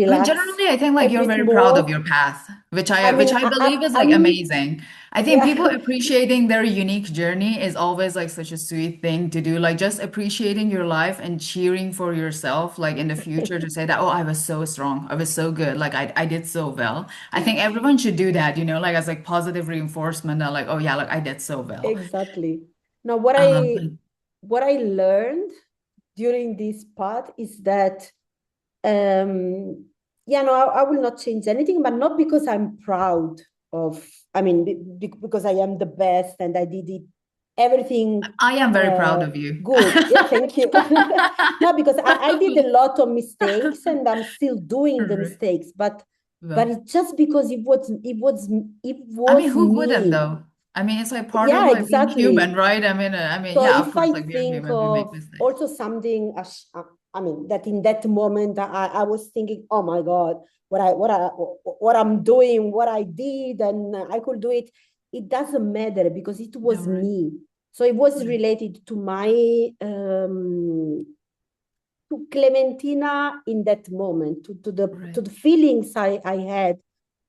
I mean, relax generally, I think a like you're bit very proud of more. your path, I which mean, I believe is like I'm, amazing. I think people yeah. appreciating their unique journey is always like such a sweet thing to do. Like just appreciating your life and cheering for yourself, like in the future to say that, oh, I was so strong, I was so good, like I did so well. I think everyone should do that, you know, like as like positive reinforcement that like, oh yeah, like I did so well. Exactly. Now, Like, what I learned during this path is that, yeah, no, I will not change anything, but not because I'm proud of, I mean, because I am the best and I did it everything I am very proud uh, of you. good. Yeah, thank you. No, because I did a lot of mistakes and I'm still doing the Right. mistakes, but Well, it's just because it I mean, was who wouldn't me. though? I mean, it's like part of Yeah, like being exactly. human, right? So Yeah, of if course, I like we are think human, we make of mistakes. also something, I mean, that in that moment I was thinking, oh my God, what I'm doing, what I did, and I could do it. It doesn't matter because it No, was right, me. So it was right, related to my to Clementina in that moment, to right, the feelings I had,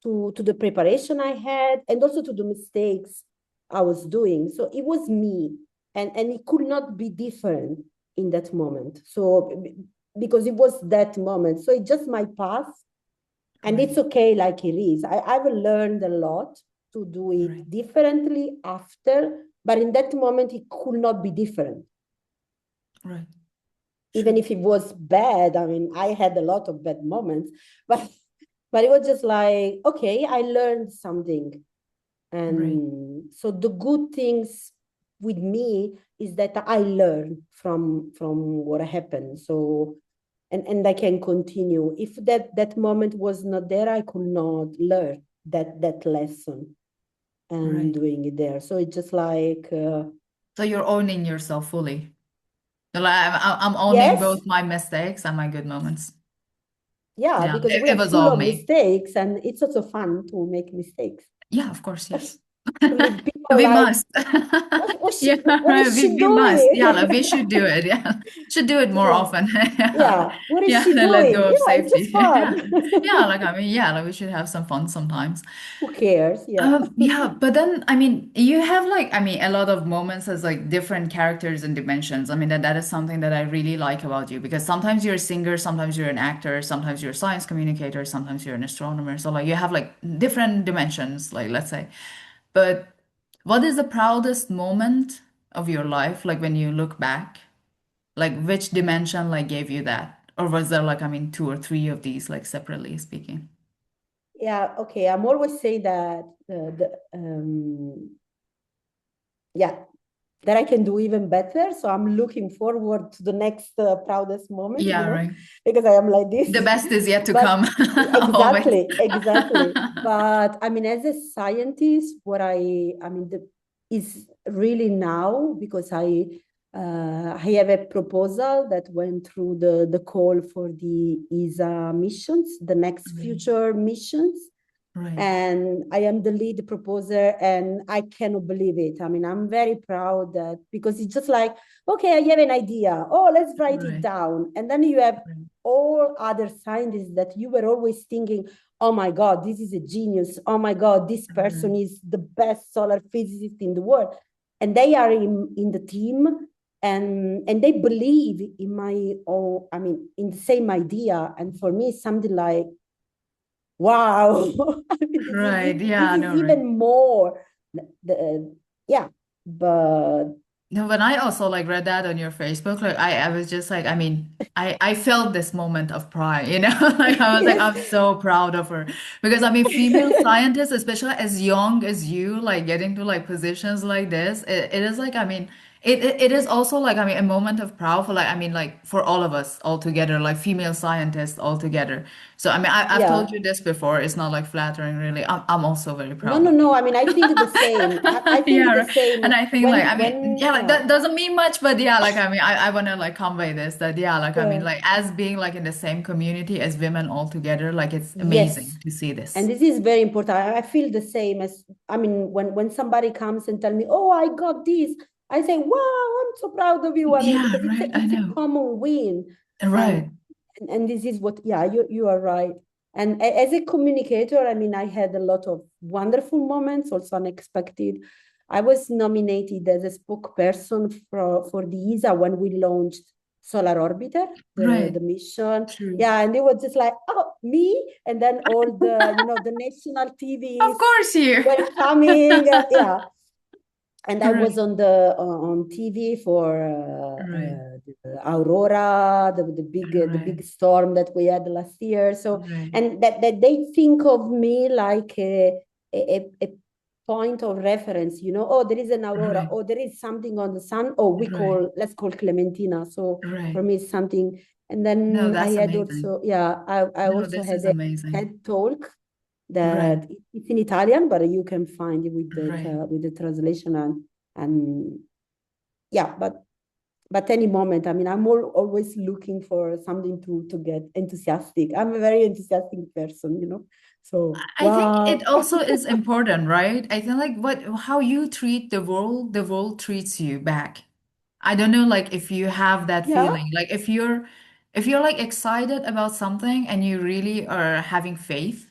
to the preparation I had, and also to the mistakes I was doing. So it was me, and it could not be different in that moment. So because it was that moment, so it's just my path, and right, it's okay like it is. I've learned a lot to do right, it differently after, but in that moment it could not be different, right. even Sure. if it was bad. I mean, I had a lot of bad moments, but it was just like, okay, I learned something. Right, And so the good things with me is that I learn from what happened. So and I can continue. If that moment was not there, I could not learn that lesson and right. doing it there. So it's just like So you're owning yourself fully. So, like, I'm owning yes, both my mistakes and my good moments. yeah, Yeah, because we it are was full all of me. mistakes, and it's also fun to make mistakes. Yeah, of course, yes. I mean, people We like, must. what Yeah, what is she we must. Yeah, doing? like, we should do it. Yeah, should do it Just more like, often. Yeah, yeah, what is yeah, she and let go doing? of Yeah, it's just safety. fun. Yeah, like I mean, yeah, like we should have some fun sometimes. Who cares? Yeah. Yeah, but then I mean, you have like I mean a lot of moments as like different characters and dimensions. I mean that is something that I really like about you because sometimes you're a singer, sometimes you're an actor, sometimes you're a science communicator, sometimes you're an astronomer. So like you have like different dimensions, like let's say. But what is the proudest moment of your life, like when you look back? Like which dimension like gave you that? Or was there like I mean two or three of these like separately speaking? Yeah, okay. I'm always saying that yeah, that I can do even better. So I'm looking forward to the next proudest moment, Yeah, right. because I am like this. The best is yet to But come, always. exactly, exactly. But I mean, as a scientist, I mean, is really now because I have a proposal that went through the call for the ESA missions, the next Right. future missions, Right. and I am the lead proposer, and I cannot believe it. I mean, I'm very proud that because it's just like, okay, I have an idea. Oh, let's write it Right. down, and then you have Right. all other scientists that you were always thinking, oh my God, this is a genius. Oh my God, this person Right. is the best solar physicist in the world, and they are in the team. And they believe in my own, I mean, in the same idea. And for me, it's something like, wow. I mean, Right. this Yeah, is no, right. even more yeah, but No, when I also like read that on your Facebook, like I was just like, I mean, I felt this moment of pride, you know? Like I was like, yes. I'm so proud of her. Because I mean, female scientists, especially as young as you, like getting to like positions like this, it is like, I mean, it is also like, I mean, a moment of proud for like, I mean, like for all of us all together, like female scientists all together. So I mean, I've told Yeah. you this before. It's not like flattering, really. I'm also very No, proud no, of no. I mean, I think the same. I think yeah, the right. same And I think like I mean, when yeah, like yeah. that doesn't mean much, but yeah, like I mean, I want to like convey this that yeah, like I mean, Yeah. like as being like in the same community as women all together, like it's Yes. amazing to see And this. this is very important. I feel the same as, I mean, when somebody comes and tell me, oh, I got this, I say, wow, I'm so proud of you. I mean, Yeah, because right. I it's a know. common win. And Right, and this is what, yeah, you are right. And as a communicator, I mean, I had a lot of wonderful moments, also unexpected. I was nominated as a spokesperson for the ESA when we launched Solar Orbiter, right. the mission. True. Yeah, and they were just like, oh, me? And then all the, the national Of TVs course you. were coming. Yeah, and I was Right, on the on TV for right, the Aurora, the right, big storm that we had last year. So, right, and that they think of me like a point of reference. Oh, there is an Aurora. right, Oh, there is something on the sun. Oh, right, let's call Clementina. So right. for me, it's something. And No, then I that's had amazing. also, yeah, I No, also this had is a amazing. TED talk Right, that it's in Italian, but you can find it right. with the translation and yeah, but any moment. I mean, I'm always looking for something to get enthusiastic. I'm a very enthusiastic person. So I think it wow, also is important, right? I think like what how you treat the world treats you back. I don't know like if you have that yeah, feeling. Like if you're like excited about something and you really are having faith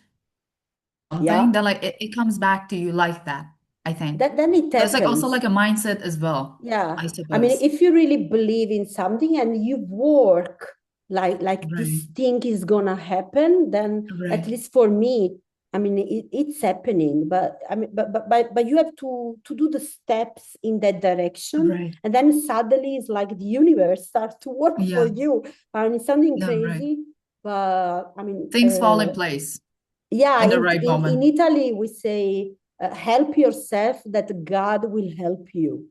in something, yeah. then like it comes back to you like that, I think. Then it So it's like also happens. like a mindset as well, Yeah, I I mean, suppose. if you really believe in something and you work like Right, this thing is gonna happen, then at right, least for me, I mean, it's happening. But I mean, but you have to do the steps in that direction, right. and then suddenly it's like the universe starts to work for Yeah, you. I mean, it's something no, right. crazy, but I mean, Things fall in place yeah. in the In right in moment. Italy, we say, "Help yourself, that God will help you."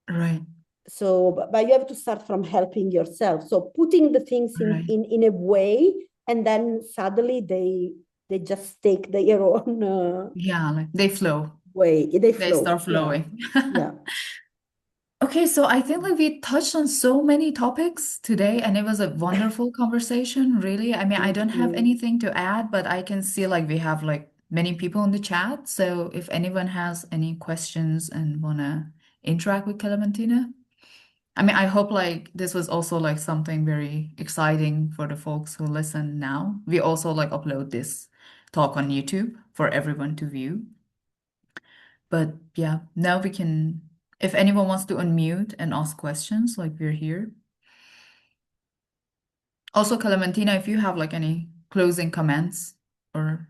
Right, So but you have to start from helping yourself, so putting the things right. in a way, and then suddenly they just take their own Yeah, like they flow. way, they They flow. start Yeah, flowing. yeah. Okay, so I think like we touched on so many topics today, and it was a wonderful conversation, really. I mean, I Thank don't have you. anything to add, but I can see like we have like many people in the chat. So if anyone has any questions and wanna interact with Clementina, I mean, I hope like this was also like something very exciting for the folks who listen now. We also like upload this talk on YouTube for everyone to view. But yeah, now we can, if anyone wants to unmute and ask questions, like we're here. Also, Clementina, if you have like any closing comments or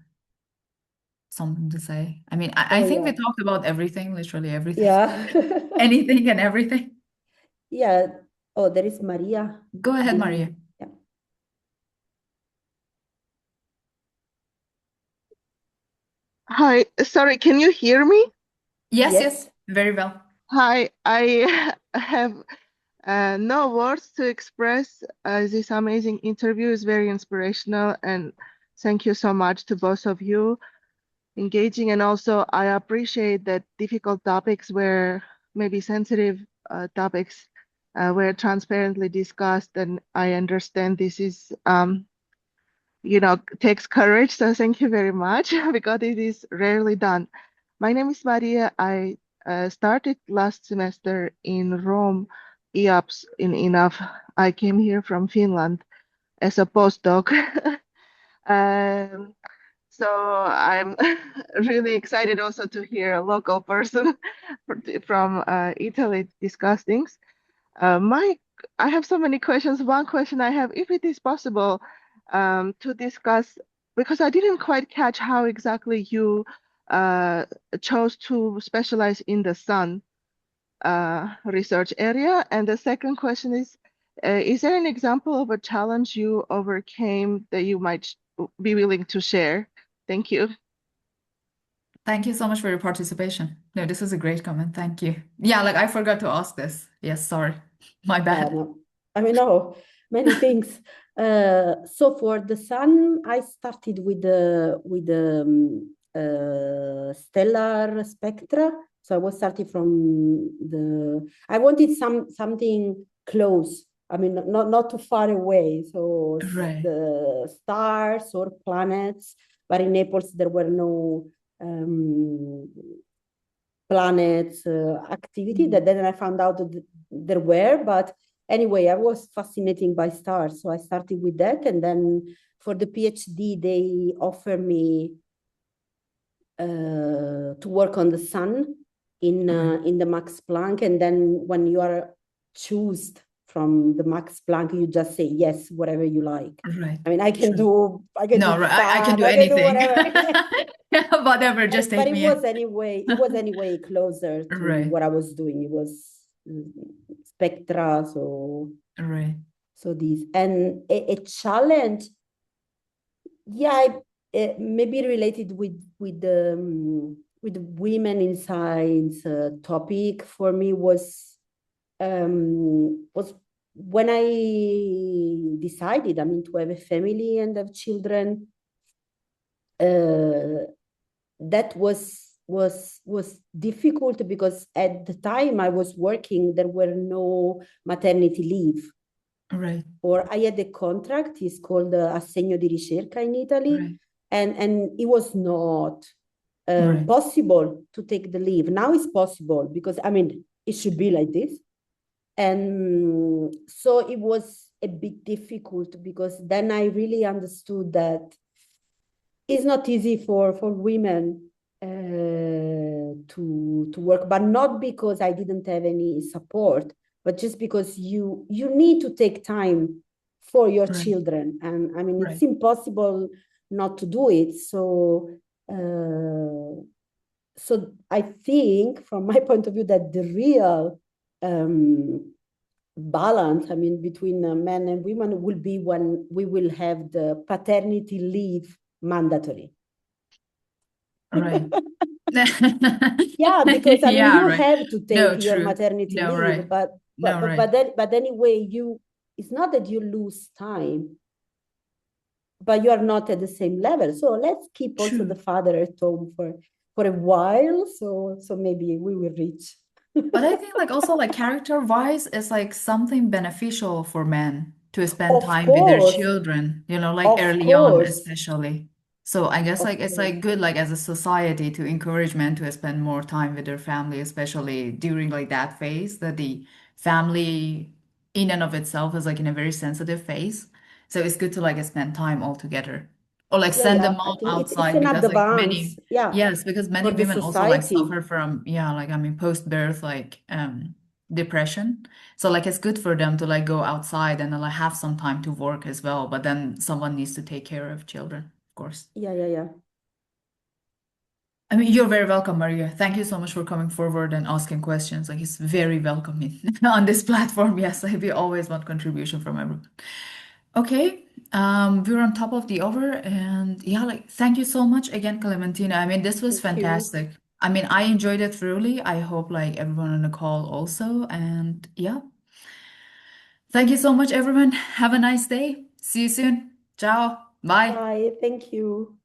something to say. I mean, I Oh think we yeah, talked about everything, literally everything, yeah. anything and everything. Yeah. Oh, there is Maria. Go ahead, The Maria. Yeah. Hi, sorry, can you hear me? Yes, yes, Yes. very well. Hi, I have no words to express. This amazing interview is very inspirational, and thank you so much to both of you. engaging, and also I appreciate that difficult topics were maybe sensitive topics were transparently discussed, and I understand this is takes courage. So thank you very much because it is rarely done. My name is Maria. I started last semester in Rome, IAPS in INAF. I came here from Finland as a postdoc. Um, so I'm really excited also to hear a local person from Italy discuss things. Mike, I have so many questions. One question I have, if it is possible, to discuss, because I didn't quite catch how exactly you uh, chose to specialize in the sun research area. And the second question is there an example of a challenge you overcame that you might be willing to share? Thank you. Thank you so much for your participation. No, this is a great comment. Thank you. Yeah, like I forgot to ask this. Yes, sorry. My bad. No, I mean, no, many things. So for the sun, I started with the stellar spectra. So I was starting from I wanted something close. I mean, not too far away. So Right. the stars or planets, but in Naples there were no planets activity. That then I found out that there were, but anyway, I was fascinated by stars, so I started with that, and then for the PhD they offered me to work on the sun in the Max Planck, and then when you are chosen from the Max Planck, you just say yes, whatever you like. Right. I mean, I can do No, right. I can fab, do I can do anything. whatever. Whatever, just But take it me was in. anyway closer to Right. what I was doing. It was spectra, Right. so these, and a challenge, yeah, maybe related with the women in science topic for me was when I decided, I mean, to have a family and have children. That was difficult because at the time I was working, there were no maternity leave. Right. Or I had a contract, it's called assegno di ricerca in Italy, Right. and it was not Right. possible to take the leave. Now it's possible because, I mean, it should be like this. And so it was a bit difficult because then I really understood that it's not easy for women to work, but not because I didn't have any support, but just because you need to take time for your Right. children, and I mean, it's Right. impossible not to do it. So so I think from my point of view that the real balance, I mean, between men and women will be when we will have the paternity leave mandatory. Right. Yeah, because I mean, Yeah, you right. have to No, take your true. maternity No, leave, right. No, right. but anyway, it's not that you lose time, but you are not at the same level. So let's keep also the True. father at home for a while. So maybe we will reach. But I think like also like character wise it's like something beneficial for men to spend Of time with their course, children, like of early on course, especially. So I guess of like it's course. like good like as a society to encourage men to spend more time with their family, especially during like that phase that the family in and of itself is like in a very sensitive phase. So it's good to like spend time all together. Or like Yeah, send yeah. them I out think it's outside an because like advance. many Yeah, yes, because many for the women also like society. suffer from like I mean post-birth like depression. So like it's good for them to like go outside and like have some time to work as well, but then someone needs to take care of children, of course. Yeah, yeah, yeah. I mean, you're very welcome, Maria. Thank you so much for coming forward and asking questions. Like it's very welcoming on this platform. Yes, like we always want contribution from everyone. Okay, we're on top of the hour, and yeah, like thank you so much again, Clementina. I mean, this was Thank you. fantastic. I mean, I enjoyed it thoroughly. I hope like everyone on the call also, and yeah, thank you so much, everyone. Have a nice day. See you soon. Ciao. Bye. Bye. Thank you.